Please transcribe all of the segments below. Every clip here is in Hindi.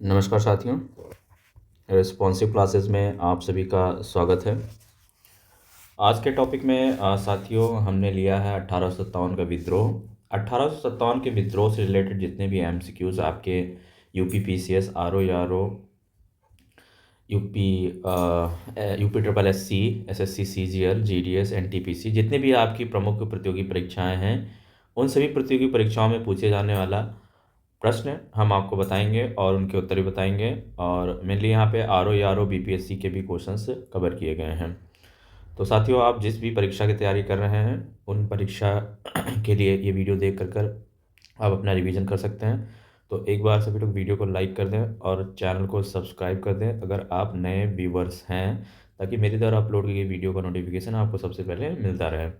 नमस्कार साथियों, रिस्पॉन्सिव क्लासेस में आप सभी का स्वागत है। आज के टॉपिक में साथियों हमने लिया है 1857 का विद्रोह। 1857 के विद्रोह से रिलेटेड जितने भी एमसीक्यूज़ आपके यूपी पीसीएस, आरओ यारो, UP UP triple SC, SSC, CGL, GDS, NTPC, जितने भी आपकी प्रमुख प्रतियोगी परीक्षाएं हैं, उन सभी प्रतियोगी परीक्षाओं में पूछे जाने वाला प्रश्न हम आपको बताएंगे और उनके उत्तर भी बताएंगे। और मेनली यहाँ पे आरओ यारो बीपीएससी के भी क्वेश्चंस कवर किए गए हैं। तो साथियों, आप जिस भी परीक्षा की तैयारी कर रहे हैं उन परीक्षा के लिए ये वीडियो देख कर आप अपना रिवीजन कर सकते हैं। तो एक बार सभी लोग वीडियो को लाइक कर दें और चैनल को सब्सक्राइब कर दें अगर आप नए व्यूवर्स हैं, ताकि मेरे द्वारा अपलोड की गई वीडियो का नोटिफिकेशन आपको सबसे पहले मिलता रहे।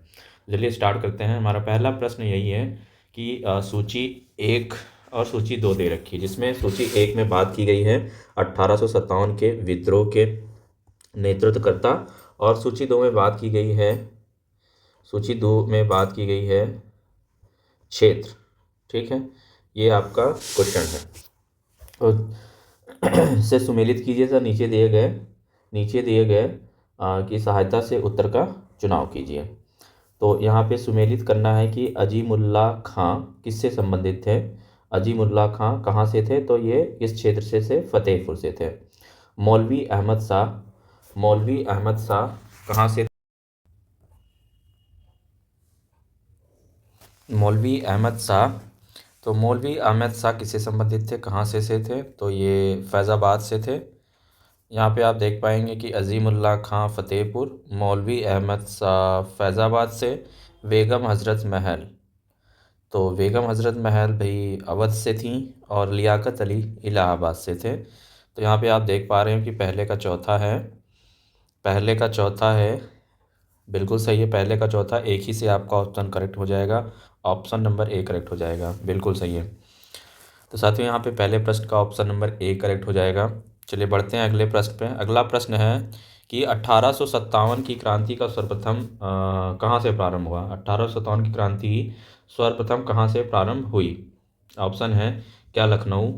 चलिए स्टार्ट करते हैं। हमारा पहला प्रश्न यही है कि सूची 1 और सूची 2 दे रखी है, जिसमें सूची 1 में बात की गई है 1857 के विद्रोह के नेतृत्वकर्ता, और सूची 2 में बात की गई है क्षेत्र। ठीक है, ये आपका क्वेश्चन है। तो से सुमेलित कीजिए सर, नीचे दिए गए की सहायता से उत्तर का चुनाव कीजिए। तो यहाँ पे सुमेलित करना है कि अजीमुल्ला खां किससे संबंधित थे। अजीमुल्ला खां कहाँ से थे, तो ये इस क्षेत्र से फतेहपुर से थे। मौलवी अहमद शाह कहाँ से? मौलवी अहमद शाह किससे संबंधित थे, कहाँ से थे, तो ये फैज़ाबाद से थे। यहाँ पे आप देख पाएंगे कि अजीमुल्ला खां फतेहपुर, मौलवी अहमद शाह फैज़ाबाद से, बेगम हज़रत महल, तो बेगम हज़रत महल भाई अवध से थी, और लियाकत अली इलाहाबाद से थे। तो यहाँ पे आप देख पा रहे हैं कि पहले का चौथा है, बिल्कुल सही है। पहले का चौथा एक ही से आपका ऑप्शन करेक्ट हो जाएगा, ऑप्शन नंबर ए करेक्ट हो जाएगा, बिल्कुल सही है। तो साथियों यहाँ पे पहले प्रश्न का ऑप्शन नंबर ए करेक्ट हो जाएगा। चलिए बढ़ते हैं अगले प्रश्न पे। अगला प्रश्न है कि 1857 की क्रांति का सर्वप्रथम कहाँ से प्रारंभ हुआ। 1857 की क्रांति सर्वप्रथम कहाँ से प्रारंभ हुई? ऑप्शन है क्या लखनऊ,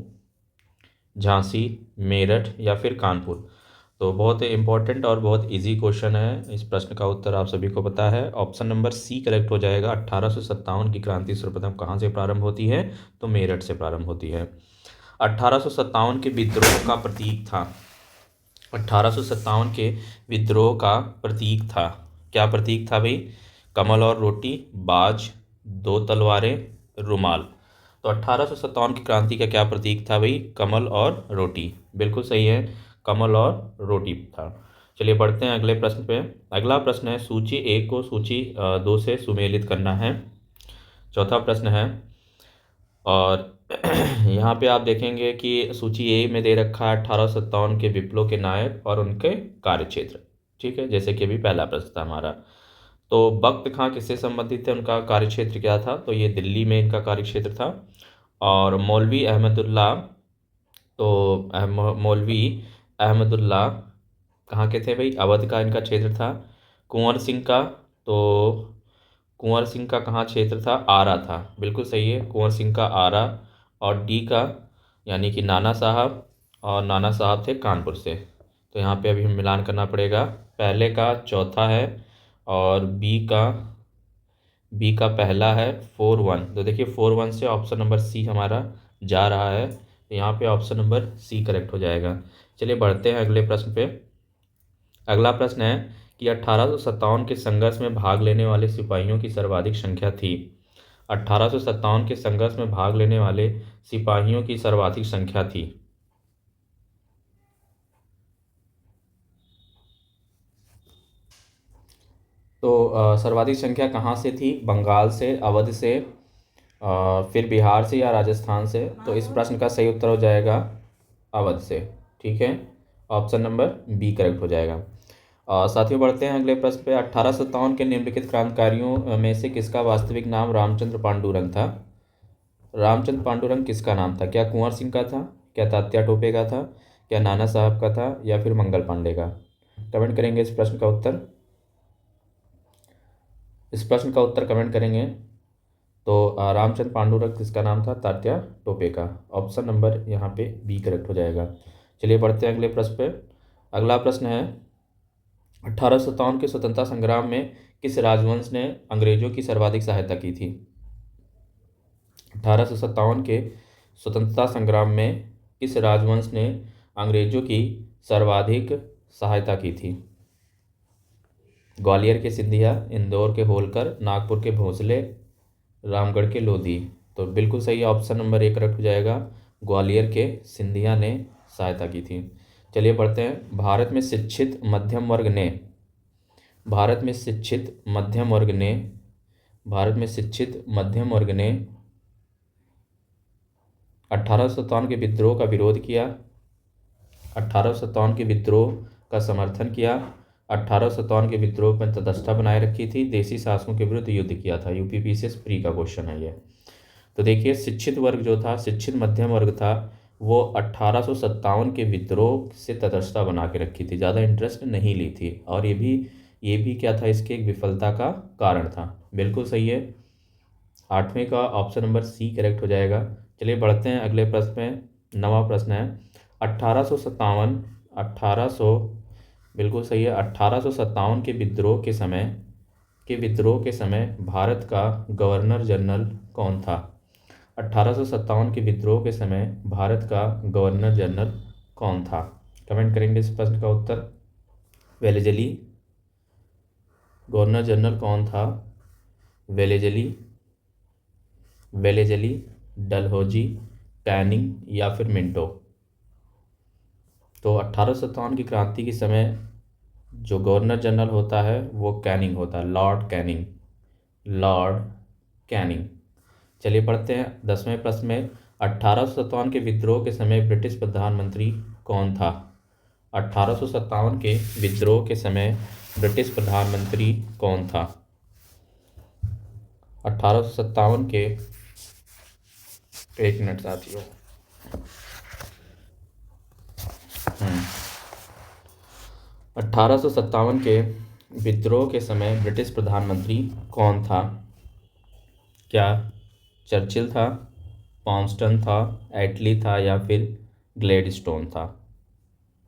झांसी, मेरठ या फिर कानपुर। तो बहुत इंपॉर्टेंट और बहुत इजी क्वेश्चन है। इस प्रश्न का उत्तर आप सभी को पता है, ऑप्शन नंबर सी करेक्ट हो जाएगा। 1857 की क्रांति सर्वप्रथम कहाँ से प्रारंभ होती है, तो मेरठ से प्रारंभ होती है। 1857 के विद्रोह का प्रतीक था। 1857 के विद्रोह का प्रतीक था, क्या प्रतीक था भाई? कमल और रोटी, बाज, दो तलवारें, रुमाल। तो 1857 की क्रांति का क्या प्रतीक था भाई? कमल और रोटी, बिल्कुल सही है, कमल और रोटी था। चलिए बढ़ते हैं अगले प्रश्न पे। अगला प्रश्न है सूची 1 को सूची 2 से सुमेलित करना है, चौथा प्रश्न है। और यहाँ पे आप देखेंगे कि सूची ए में दे रखा है 1857 के विप्लव के नायक और उनके कार्यक्षेत्र। ठीक है, जैसे कि अभी पहला प्रश्न था हमारा। तो बख्त खां किससे संबंधित थे, उनका कार्यक्षेत्र क्या था, तो ये दिल्ली में इनका कार्यक्षेत्र था। और मौलवी अहमदुल्ला, तो मौलवी अहमदुल्ला कहाँ के थे भाई? अवध का इनका क्षेत्र था। कुंवर सिंह का कहाँ क्षेत्र था? आरा था, बिल्कुल सही है, कुंवर सिंह का आरा। और डी का यानी कि नाना साहब, और नाना साहब थे कानपुर से। तो यहाँ पे अभी हम मिलान करना पड़ेगा, पहले का चौथा है और बी का पहला है 4-1। तो देखिए 4-1 से ऑप्शन नंबर सी हमारा जा रहा है, तो यहाँ पे ऑप्शन नंबर सी करेक्ट हो जाएगा। चलिए बढ़ते हैं अगले प्रश्न पे। अगला प्रश्न है कि 1857 के संघर्ष में भाग लेने वाले सिपाहियों की सर्वाधिक संख्या थी। 1857 के संघर्ष में भाग लेने वाले सिपाहियों की सर्वाधिक संख्या थी। तो सर्वाधिक संख्या कहाँ से थी? बंगाल से, अवध से, फिर बिहार से या राजस्थान से। तो इस प्रश्न का सही उत्तर हो जाएगा अवध से। ठीक है, ऑप्शन नंबर बी करेक्ट हो जाएगा। साथियों बढ़ते हैं अगले प्रश्न पे। 1857 के निम्नलिखित क्रांतिकारियों में से किसका वास्तविक नाम रामचंद्र पांडुरंग था? रामचंद्र पांडुरंग किसका नाम था? क्या कुंवर सिंह का था, क्या तात्या टोपे का था, क्या नाना साहब का था, या फिर मंगल पांडे का? कमेंट करेंगे इस प्रश्न का उत्तर कमेंट करेंगे। तो रामचंद्र पांडुरंग किसका नाम था? तात्या टोपे का। ऑप्शन नंबर यहाँ पे बी करेक्ट हो जाएगा। चलिए बढ़ते हैं अगले प्रश्न पे। अगला प्रश्न है 1857 के स्वतंत्रता संग्राम में किस राजवंश ने अंग्रेजों की सर्वाधिक सहायता की थी? 1857 के स्वतंत्रता संग्राम में किस राजवंश ने अंग्रेजों की सर्वाधिक सहायता की थी? ग्वालियर के सिंधिया, इंदौर के होलकर, नागपुर के भोंसले, रामगढ़ के लोधी। तो बिल्कुल सही ऑप्शन नंबर ए करेक्ट हो जाएगा। ग्वालियर के सिंधिया ने सहायता की थी। चलिए बढ़ते हैं। भारत में शिक्षित मध्यम वर्ग ने 1857 के विद्रोह का विरोध किया, 1857 के विद्रोह का समर्थन किया, 1857 के विद्रोह में तटस्थता बनाए रखी थी, देशी शासकों के विरुद्ध युद्ध किया था। यूपीपीसीएस प्री का क्वेश्चन है ये। तो देखिए शिक्षित वर्ग जो था, शिक्षित मध्यम वर्ग था, वो 1857 के विद्रोह से तटस्थता बना के रखी थी, ज़्यादा इंटरेस्ट नहीं ली थी। और ये भी क्या था, इसके एक विफलता का कारण था। बिल्कुल सही है। 8वें का ऑप्शन नंबर सी करेक्ट हो जाएगा। चलिए बढ़ते हैं अगले प्रश्न में। 9वां प्रश्न है 1857 1800 बिल्कुल सही है। 1857 के विद्रोह के समय भारत का गवर्नर जनरल कौन था? 1857 के विद्रोह के समय भारत का गवर्नर जनरल कौन था? कमेंट करेंगे इस प्रश्न का उत्तर। वेलेजली, गवर्नर जनरल कौन था? वेलेजली, डलहौजी, कैनिंग या फिर मिंटो। तो 1857 की क्रांति के समय जो गवर्नर जनरल होता है वो कैनिंग होता है, लॉर्ड कैनिंग। चलिए पढ़ते हैं 10वें प्रश्न में। 1857 के विद्रोह के समय ब्रिटिश प्रधानमंत्री कौन था? 1857 के विद्रोह के समय ब्रिटिश प्रधानमंत्री कौन था? 1857 के, एक मिनट साथियों, 1857 के विद्रोह के समय ब्रिटिश प्रधानमंत्री कौन था? क्या चर्चिल था, पॉम्सटन था, एटली था या फिर ग्लेडस्टोन था?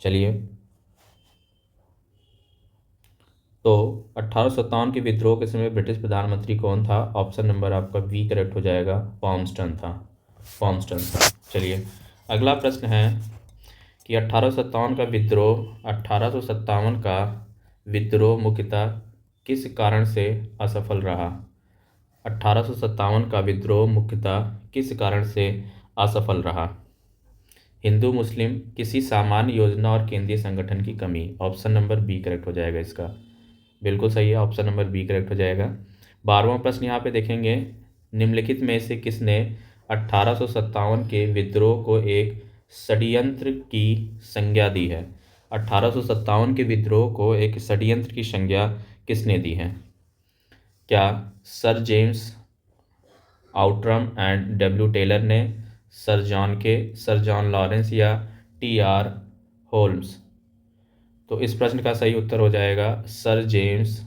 चलिए, तो 1857 के विद्रोह के समय ब्रिटिश प्रधानमंत्री कौन था? ऑप्शन नंबर आपका बी करेक्ट हो जाएगा, पॉम्सटन था। चलिए अगला प्रश्न है कि 1857 का विद्रोह मुख्यतः किस कारण से असफल रहा? 1857 का विद्रोह मुख्यतः किस कारण से असफल रहा? हिंदू मुस्लिम, किसी सामान्य योजना और केंद्रीय संगठन की कमी। ऑप्शन नंबर बी करेक्ट हो जाएगा इसका। बिल्कुल सही है, ऑप्शन नंबर बी करेक्ट हो जाएगा। 12वां प्रश्न यहाँ पे देखेंगे, निम्नलिखित में से किसने 1857 के विद्रोह को एक षड्यंत्र की संज्ञा दी है? 1857 के विद्रोह को एक षड्यंत्र की संज्ञा किसने दी है? क्या sir James Outram and W Taylor ने, सर जॉन लॉरेंस या टी.आर. होल्म्स? तो इस प्रश्न का सही उत्तर हो जाएगा सर जेम्स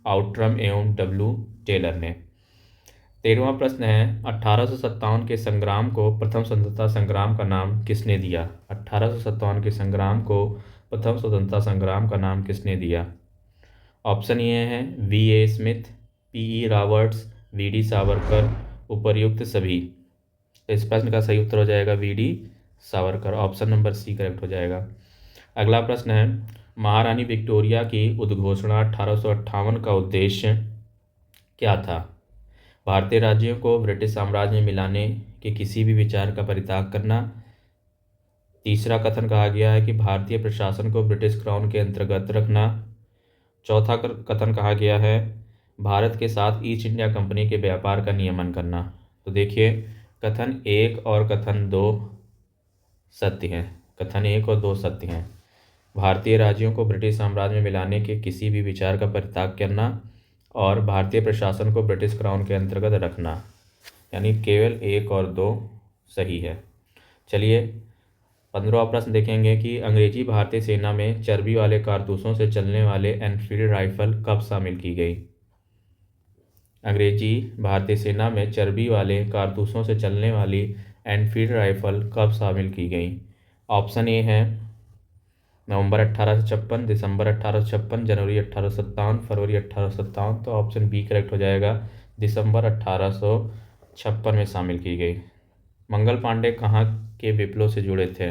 आउट्रम एवं डब्ल्यू टेलर ने। 13वां प्रश्न है 1857 के संग्राम को प्रथम स्वतंत्रता संग्राम का नाम किसने दिया? 1857 के संग्राम को प्रथम स्वतंत्रता संग्राम का नाम किसने दिया? ऑप्शन ये हैं V.A. Smith, P.E. Roberts, V.D. Savarkar, उपर्युक्त सभी। इस प्रश्न का सही उत्तर हो जाएगा V.D. Savarkar. Option number C correct हो जाएगा। अगला प्रश्न है महारानी विक्टोरिया की उद्घोषणा 1858 का उद्देश्य क्या था? भारतीय राज्यों को ब्रिटिश साम्राज्य में मिलाने के किसी भी विचार का परित्याग करना। तीसरा कथन कहा गया है कि भारतीय प्रशासन को ब्रिटिश क्राउन के अंतर्गत रखना। चौथा कथन कहा गया है भारत के साथ ईस्ट इंडिया कंपनी के व्यापार का नियमन करना। तो देखिए कथन 1 और कथन 2 सत्य हैं। कथन 1 और 2 सत्य हैं। भारतीय राज्यों को ब्रिटिश साम्राज्य में मिलाने के किसी भी विचार का परित्याग करना और भारतीय प्रशासन को ब्रिटिश क्राउन के अंतर्गत रखना, यानी केवल 1 और 2 सही है। चलिए 15वां प्रश्न देखेंगे कि अंग्रेजी भारतीय सेना में चर्बी वाले कारतूसों से चलने वाले एनफील्ड राइफल कब शामिल की गई? अंग्रेजी भारतीय सेना में चर्बी वाले कारतूसों से चलने वाली एनफील्ड राइफल कब शामिल की गई? ऑप्शन ए है नवंबर 1856, दिसंबर 1856, जनवरी 1857, फरवरी 1857। तो ऑप्शन बी करेक्ट हो जाएगा, दिसंबर 1856 में शामिल की गई। मंगल पांडे कहाँ के विप्लव से जुड़े थे?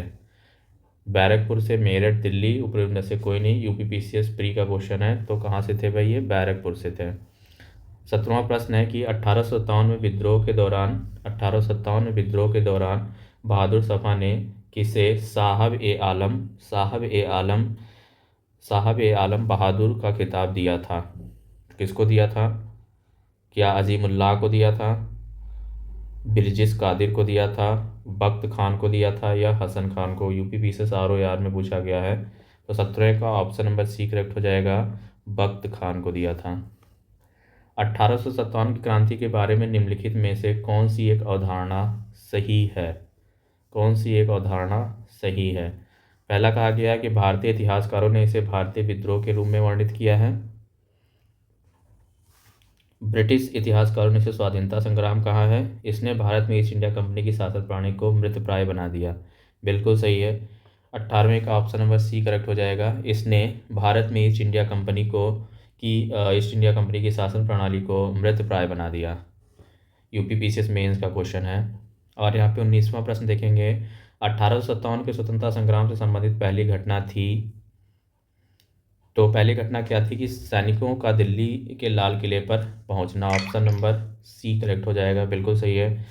बैरकपुर से, मेरठ, दिल्ली, उपरी में से कोई नहीं। यूपीपीसीएस प्री का क्वेश्चन है, तो कहाँ से थे भाई? ये बैरकपुर से थे। 17वां प्रश्न है कि 1857 में विद्रोह के दौरान बहादुर सफा ने किसे साहब ए आलम बहादुर का खिताब दिया था? किसको दिया था? क्या अजीमुल्लाह को दिया था, बिरजिस कादिर को दिया था, बख्त खान को दिया था, या हसन खान को? यूपीपीसीएस आरओआर में पूछा गया है। तो 17 का ऑप्शन नंबर सी करेक्ट हो जाएगा, बख्त खान को दिया था। 1857 की क्रांति के बारे में निम्नलिखित में से कौन सी एक अवधारणा सही है? कौन सी एक अवधारणा सही है? पहला कहा गया है कि भारतीय इतिहासकारों ने इसे भारतीय विद्रोह के रूप में वर्णित किया है। ब्रिटिश इतिहासकारों ने इसे स्वाधीनता संग्राम कहा है। इसने भारत में ईस्ट इंडिया कंपनी की शासन प्रणाली को मृतप्राय बना दिया। बिल्कुल सही है। 18वें का ऑप्शन नंबर सी करेक्ट हो जाएगा। इसने भारत में ईस्ट इंडिया कंपनी की शासन प्रणाली को मृतप्राय बना दिया। यूपीपीसीएस मेंस का क्वेश्चन है। और यहाँ पे 19वां प्रश्न देखेंगे। 1857 के स्वतंत्रता संग्राम से संबंधित पहली घटना थी। तो पहली घटना क्या थी कि सैनिकों का दिल्ली के लाल किले पर पहुंचना। ऑप्शन नंबर सी करेक्ट हो जाएगा। बिल्कुल सही है।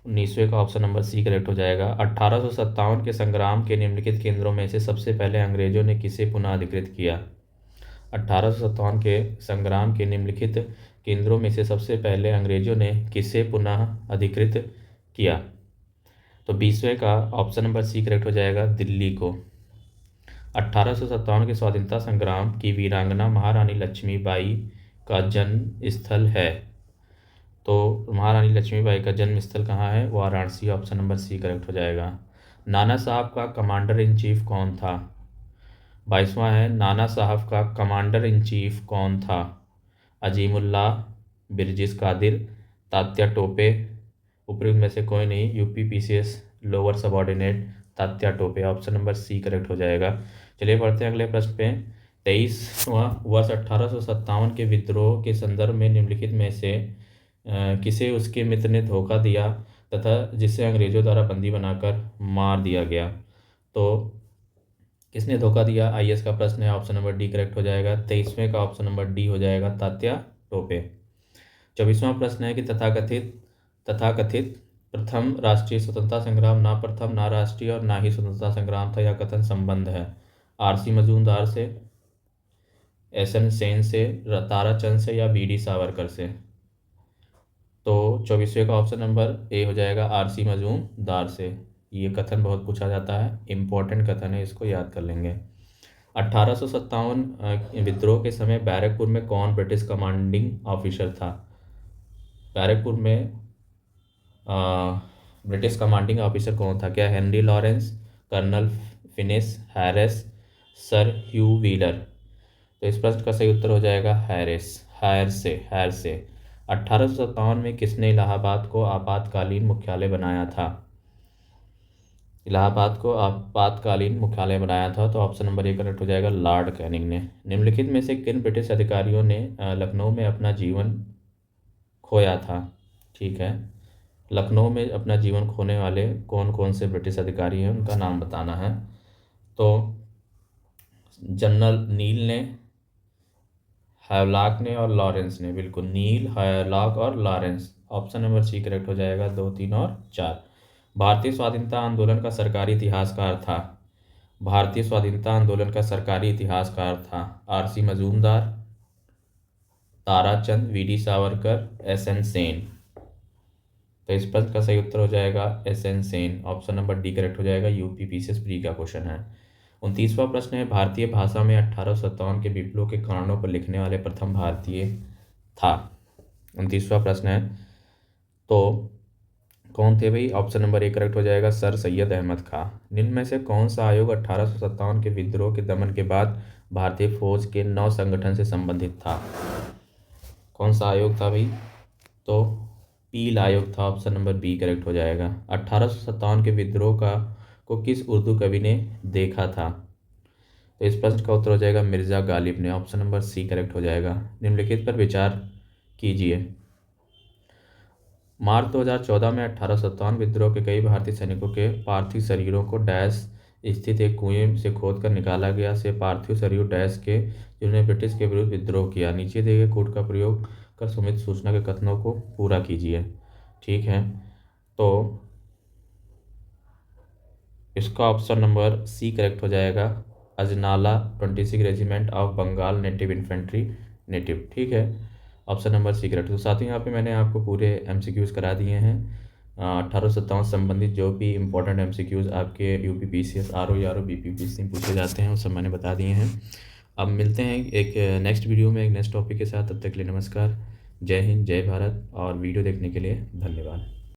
19वें का ऑप्शन नंबर सी करेक्ट हो जाएगा। 1857 के संग्राम के निम्नलिखित केंद्रों में से सबसे पहले अंग्रेजों ने किसे पुनः अधिकृत किया? 1857 के संग्राम के निम्नलिखित केंद्रों में से सबसे पहले अंग्रेजों ने किसे पुनः अधिकृत किया? तो 20वें का ऑप्शन नंबर सी करेक्ट हो जाएगा, दिल्ली को। 1857 के स्वतंत्रता संग्राम की वीरांगना महारानी लक्ष्मीबाई का जन्म स्थल है। तो महारानी लक्ष्मीबाई का जन्म स्थल कहाँ है? Varanasi. Option number C correct हो जाएगा। नाना साहब का कमांडर इन चीफ कौन था? 22वां है, नाना साहब का कमांडर इन चीफ कौन था? अजीमुल्लाह, बिरजिस कादिर, तात्या टोपे, ऊपरी में से कोई नहीं। UPPCS lower subordinate Tatya Tope. Option number C correct हो जाएगा। चलिए बढ़ते हैं अगले प्रश्न पे। 23वां वर्ष 1857 के विद्रोह के संदर्भ में निम्नलिखित में से किसे उसके मित्र ने धोखा दिया तथा जिसे अंग्रेजों द्वारा बंदी बनाकर मार दिया गया? तो किसने धोखा दिया? आईएएस का प्रश्न है। ऑप्शन नंबर डी करेक्ट हो जाएगा। 23वें का ऑप्शन नंबर डी हो जाएगा, तात्या टोपे। 24वां प्रश्न है कि तथाकथित प्रथम राष्ट्रीय स्वतंत्रता संग्राम ना प्रथम, ना राष्ट्रीय और ना ही स्वतंत्रता संग्राम था। यह कथन संबंध है आरसी मजूमदार से, एसएन सेन से, ताराचंद से, या बीडी सावरकर से? तो 24वें का ऑप्शन नंबर ए हो जाएगा, आरसी मजूमदार से। ये कथन बहुत पूछा जाता है, इंपॉर्टेंट कथन है, इसको याद कर लेंगे। 1857 विद्रोह के समय बैरकपुर में कौन ब्रिटिश कमांडिंग ऑफिसर था? बैरकपुर में ब्रिटिश कमांडिंग ऑफिसर कौन था? क्या Henry Lawrence, colonel Finnis, Harris, sir Hugh Wheeler? तो इस प्रश्न का सही उत्तर हो जाएगा हायर से। 1857 में किसने इलाहाबाद को आपातकालीन मुख्यालय बनाया था? इलाहाबाद को आपातकालीन मुख्यालय बनाया था। तो ऑप्शन नंबर ए करेक्ट हो जाएगा, लॉर्ड कैनिंग ने। निम्नलिखित में से किन ब्रिटिश अधिकारियों ने लखनऊ में अपना जीवन खोया था? ठीक है, लखनऊ में अपना जीवन खोने वाले कौन कौन से ब्रिटिश अधिकारी हैं, उनका नाम बताना है। तो जनरल नील ने, हैवलॉक ने और लॉरेंस ने। बिल्कुल, नील, हैवलॉक और Lawrence. Option number C correct हो जाएगा, 2, 3 और 4। भारतीय स्वाधीनता आंदोलन का सरकारी इतिहासकार था। भारतीय स्वाधीनता आंदोलन का सरकारी इतिहासकार था RC Majumdar, Tarachand, VD Savarkar, SN Sen. तो इस प्रश्न का सही उत्तर हो जाएगा SN Sen. Option number D correct हो जाएगा। यूपीपीसीएस प्री का क्वेश्चन है। 29वां प्रश्न है, भारतीय भाषा में 1857 के विप्लव के कारणों पर लिखने वाले प्रथम भारतीय था। 29वां प्रश्न है, तो कौन थे भाई? ऑप्शन नंबर ए करेक्ट हो जाएगा, सर सैयद अहमद खां। निम्न में से कौन सा आयोग 1857 के विद्रोह के दमन के बाद भारतीय फौज के नव संगठन से संबंधित था? कौन सा आयोग था भाई? तो पील आयोग था, ऑप्शन नंबर बी करेक्ट हो जाएगा। 1857 के विद्रोह का को किस उर्दू कवि ने देखा था? तो इस प्रश्न का उत्तर हो जाएगा मिर्ज़ा गालिब ने, ऑप्शन नंबर सी करेक्ट हो जाएगा। निम्नलिखित पर विचार कीजिए। मार्च 2014 में 1857 विद्रोह के कई भारतीय सैनिकों के पार्थिव शरीरों को डैश स्थित एक कुएं से खोदकर निकाला गया। से पार्थिव शरीर डैश के जिन्होंने ब्रिटिश के विरुद्ध विद्रोह किया। नीचे दिए गए कोड का प्रयोग कर सुमित सूचना के कथनों को पूरा कीजिए। ठीक है, तो इसका ऑप्शन नंबर सी करेक्ट हो जाएगा, Ajnala 26 regiment of Bengal native infantry native. ठीक है, ऑप्शन नंबर सी करेक्ट। तो साथ ही यहाँ पे मैंने आपको पूरे एमसीक्यूज़ करा दिए हैं। 1857 से संबंधित जो भी इंपॉर्टेंट एमसीक्यूज़ आपके यूपी पीसीएस आरओ या बीपीपीसी में पूछे जाते हैं वो सब मैंने बता दिए हैं। अब मिलते हैं एक नेक्स्ट वीडियो में एक नेक्स्ट टॉपिक के साथ। तब तक के लिए नमस्कार, जय हिंद, जय भारत, और वीडियो देखने के लिए धन्यवाद।